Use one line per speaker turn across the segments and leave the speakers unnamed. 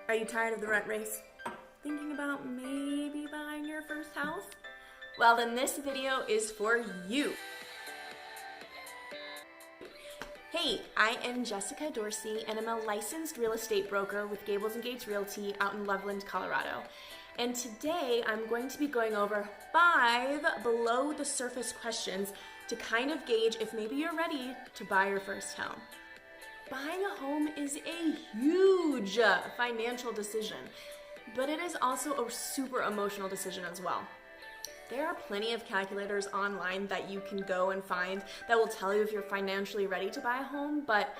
Are you tired of the rat race? Thinking about maybe buying your first house? Well, then this video is for you. Hey, I am Jessica Dorsey, and I'm a licensed real estate broker with Gables & Gates Realty out in Loveland, Colorado. And today I'm going to be going over 5 below the surface questions to kind of gauge if maybe you're ready to buy your first home. Buying a home is a huge financial decision, but it is also a super emotional decision as well. There are plenty of calculators online that you can go and find that will tell you if you're financially ready to buy a home, but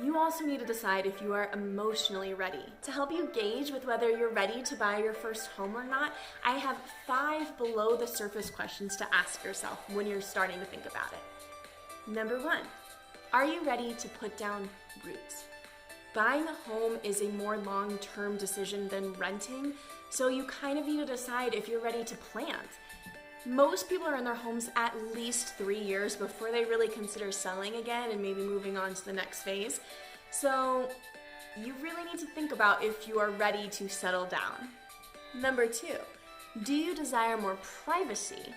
you also need to decide if you are emotionally ready. To help you gauge with whether you're ready to buy your first home or not, I have 5 below the surface questions to ask yourself when you're starting to think about it. Number 1, are you ready to put down roots? Buying a home is a more long-term decision than renting, so you kind of need to decide if you're ready to plant. Most people are in their homes at least 3 years before they really consider selling again and maybe moving on to the next phase. So you really need to think about if you are ready to settle down. Number 2, do you desire more privacy?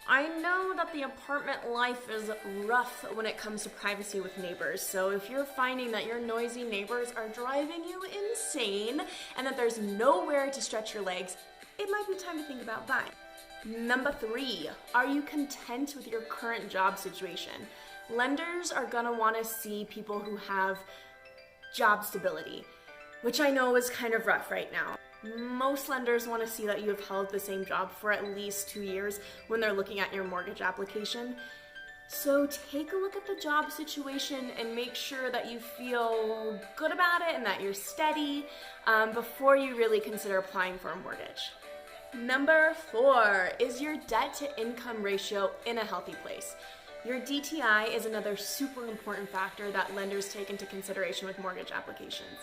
I know that the apartment life is rough when it comes to privacy with neighbors, so if you're finding that your noisy neighbors are driving you insane and that there's nowhere to stretch your legs, it might be time to think about buying. Number 3, are you content with your current job situation? Lenders are gonna wanna see people who have job stability, which I know is kind of rough right now. Most lenders want to see that you have held the same job for at least 2 years when they're looking at your mortgage application. So take a look at the job situation and make sure that you feel good about it and that you're steady before you really consider applying for a mortgage. Number 4, is your debt to income ratio in a healthy place? Your DTI is another super important factor that lenders take into consideration with mortgage applications.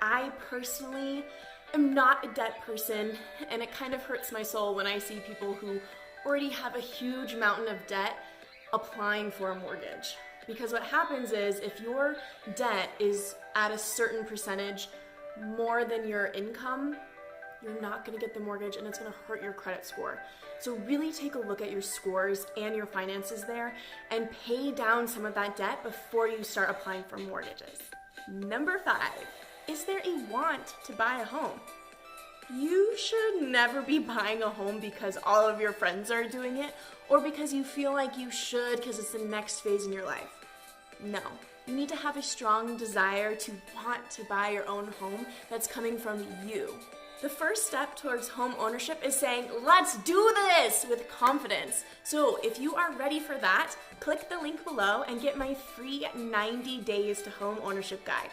I personally am not a debt person, and it kind of hurts my soul when I see people who already have a huge mountain of debt applying for a mortgage. Because what happens is if your debt is at a certain percentage more than your income, you're not going to get the mortgage and it's going to hurt your credit score. So really take a look at your scores and your finances there and pay down some of that debt before you start applying for mortgages. Number 5, is there a want to buy a home? You should never be buying a home because all of your friends are doing it or because you feel like you should because it's the next phase in your life. No, you need to have a strong desire to want to buy your own home that's coming from you. The first step towards home ownership is saying, let's do this with confidence. So if you are ready for that, click the link below and get my free 90 days to home ownership guide.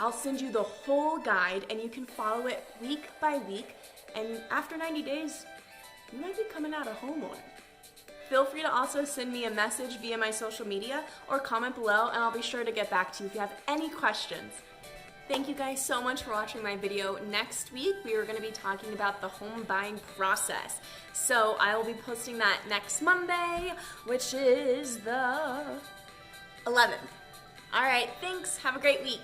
I'll send you the whole guide and you can follow it week by week, and after 90 days, you might be coming out a homeowner. Feel free to also send me a message via my social media or comment below and I'll be sure to get back to you if you have any questions. Thank you guys so much for watching my video. Next week, we are gonna be talking about the home buying process. So I will be posting that next Monday, which is the 11th. All right, thanks, have a great week.